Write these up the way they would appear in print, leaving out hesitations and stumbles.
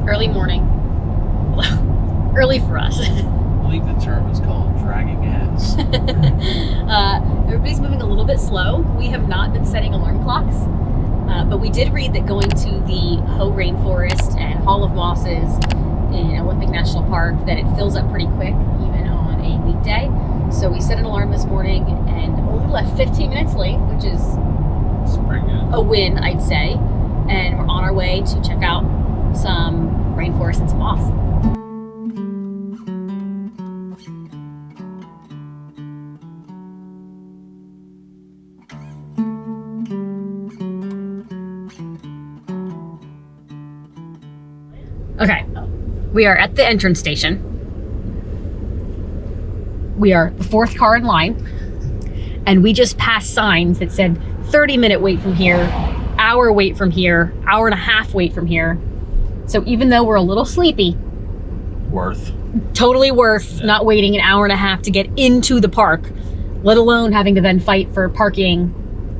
Early morning. Early for us. I believe the term is called dragging ass. Everybody's moving a little bit slow. We have not been setting alarm clocks, but we did read that going to the Hoh Rain Forest and Hall of Mosses in Olympic National Park, that it fills up pretty quick, even on a weekday. So we set an alarm this morning and only left 15 minutes late, which is pretty good. A win, I'd say. And we're on our way to check out some rainforest and some moss. Okay, we are at the entrance station. We are the fourth car in line, and we just passed signs that said 30-minute wait from here, hour wait from here, hour and a half wait from here. So even though we're a little sleepy, totally worth not waiting an hour and a half to get into the park, let alone having to then fight for parking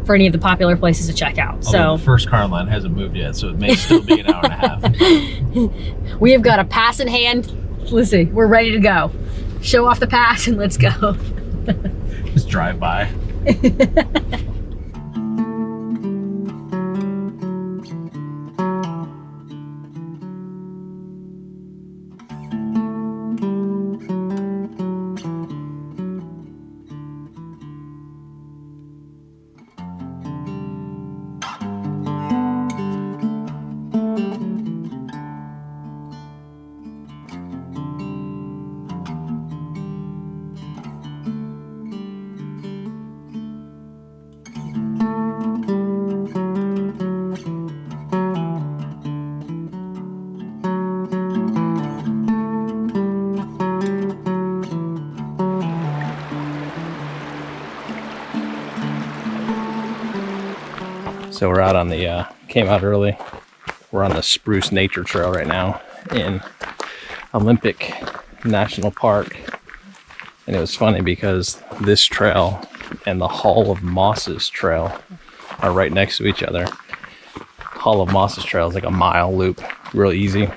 for any of the popular places to check out. Although the first car in line hasn't moved yet, so it may still be an hour and a half. We have got a pass in hand. Listen, we're ready to go. Show off the pass and let's go. Just drive by. So we're out on the, came out early. We're on the Spruce Nature Trail right now in Olympic National Park. And it was funny because this trail and the Hall of Mosses Trail are right next to each other. Hall of Mosses Trail is like a mile loop, real easy.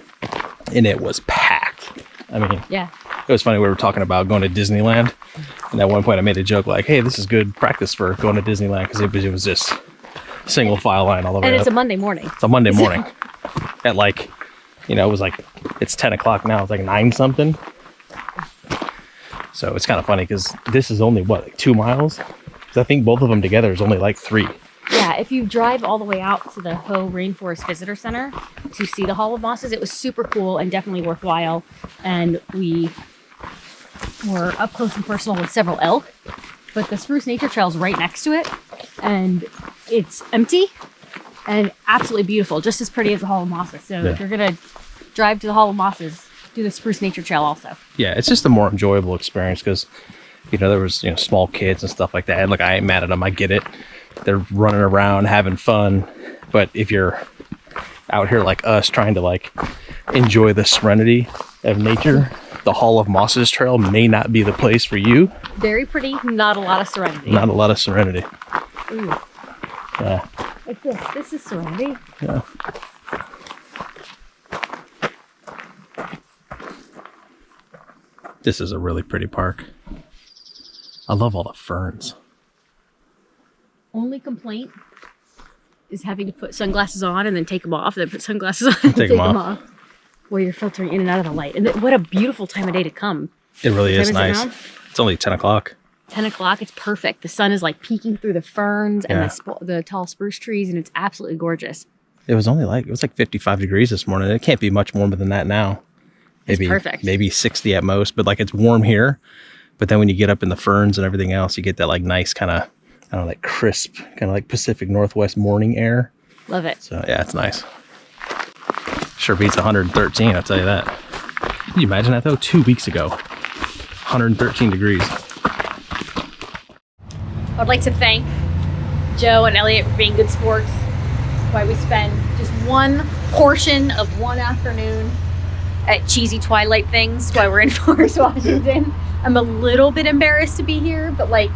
And it was packed. I mean, yeah. It was funny, we were talking about going to Disneyland. And at one point I made a joke like, hey, this is good practice for going to Disneyland, because it was just single file line all the way up. And it's a Monday morning. It's a Monday morning. At like, you know, it was like, it's 10 o'clock now. It's like 9 something. So it's kind of funny because this is only what, like 2 miles? Because I think both of them together is only like 3. Yeah, if you drive all the way out to the Hoh Rain Forest Visitor Center to see the Hall of Mosses, it was super cool and definitely worthwhile. And we were up close and personal with several elk. But the Spruce Nature Trail is right next to it, and it's empty and absolutely beautiful, just as pretty as the Hall of Mosses. So if you're gonna drive to the Hall of Mosses, do the Spruce Nature Trail also. Yeah, it's just a more enjoyable experience because, you know, there was, you know, small kids and stuff like that. And look, I ain't mad at them. I get it. They're running around having fun. But if you're out here like us trying to like enjoy the serenity of nature, the Hall of Mosses Trail may not be the place for you. Very pretty, not a lot of serenity. Not a lot of serenity. Ooh. Yeah. Like this. This is serenity. Yeah. This is a really pretty park. I love all the ferns. Only complaint is having to put sunglasses on and then take them off, then put sunglasses on and take them off. Where you're filtering in and out of the light. And what a beautiful time of day to come. It really is nice. It's only 10 o'clock. 10 o'clock, it's perfect. The sun is like peeking through the ferns and the tall spruce trees, and it's absolutely gorgeous. It was like 55 degrees this morning. It can't be much warmer than that now. Maybe, it's perfect. Maybe 60 at most, but like it's warm here. But then when you get up in the ferns and everything else, you get that like nice kind of, I don't know, like crisp, kind of like Pacific Northwest morning air. Love it. So yeah, it's nice. Sure beats 113, I'll tell you that. Can you imagine that though? 2 weeks ago, 113 degrees. I'd like to thank Joe and Elliot for being good sports. Why we spend just one portion of one afternoon at cheesy Twilight things while we're in Forest, Washington. I'm a little bit embarrassed to be here, but like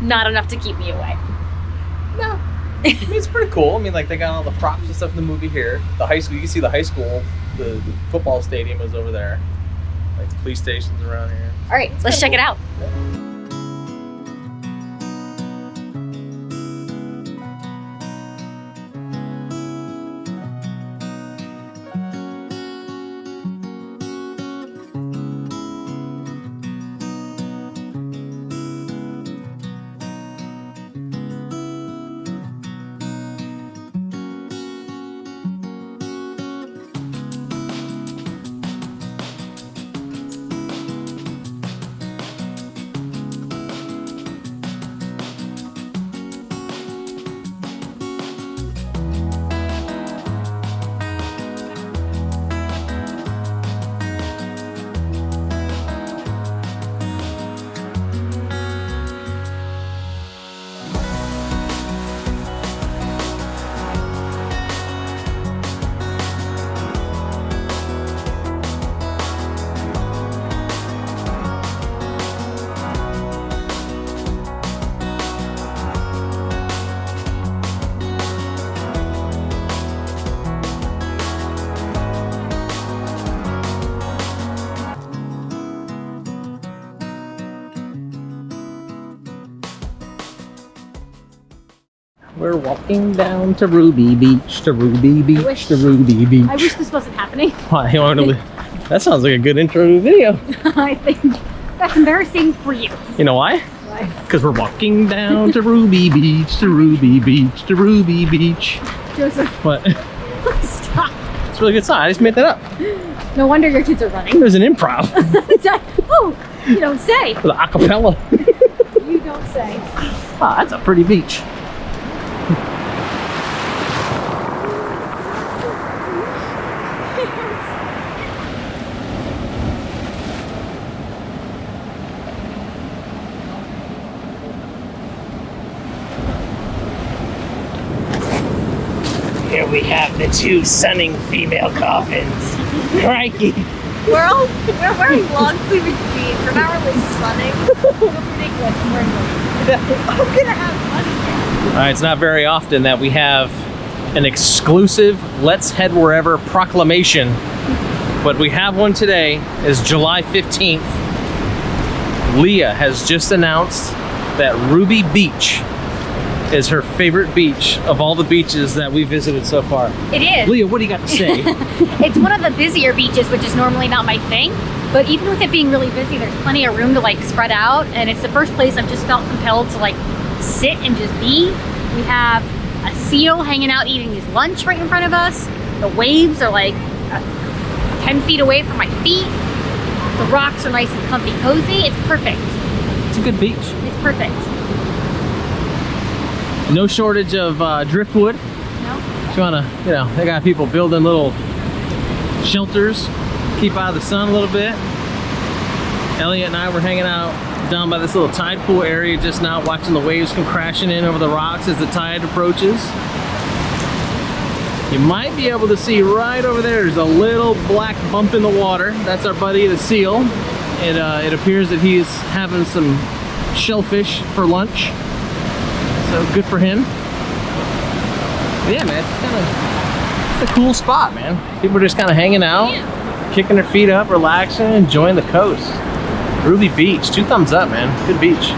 not enough to keep me away. No, I mean, it's pretty cool. I mean, like they got all the props and stuff in the movie here. The high school, you can see the high school, the football stadium is over there. Like the police stations around here. All right, let's check it out. We're walking down to Ruby Beach, to Ruby Beach, to Ruby Beach. I wish this wasn't happening. Why, you want to that sounds like a good intro to the video. I think that's embarrassing for you. You know why? Why? Because we're walking down to Ruby Beach, to Ruby Beach, to Ruby Beach. Joseph, What? stop. It's a really good song. I just made that up. No wonder your kids are running. It was an improv Oh, you don't say. with an acapella. You don't say. Wow, that's a pretty beach. Here we have the two sunning female coffins. Crikey. We're wearing long sleeved jeans. We're not really sunning. It's ridiculous. I'm wearing one. I'm gonna have money. All right, it's not very often that we have an exclusive Let's Head Wherever proclamation, but we have one today. It's July 15th. Leah has just announced that Ruby Beach is her favorite beach of all the beaches that we visited so far. It is. Leah, what do you got to say? It's one of the busier beaches, which is normally not my thing. But even with it being really busy, there's plenty of room to like spread out. And it's the first place I've just felt compelled to like sit and just be. We have a seal hanging out eating his lunch right in front of us. The waves are like 10 feet away from my feet. The rocks are nice and comfy, cozy. It's perfect. It's a good beach. It's perfect. No shortage of driftwood. No? If you wanna, you know, they got people building little shelters, keep out of the sun a little bit. Elliot and I were hanging out down by this little tide pool area just now, watching the waves come crashing in over the rocks as the tide approaches. You might be able to see right over there, there's a little black bump in the water. That's our buddy, the seal. It appears that he's having some shellfish for lunch. So good for him. Yeah, man, it's a cool spot, man. People are just kind of hanging out, kicking their feet up, relaxing, enjoying the coast. Ruby Beach, 2 thumbs up, man. Good beach.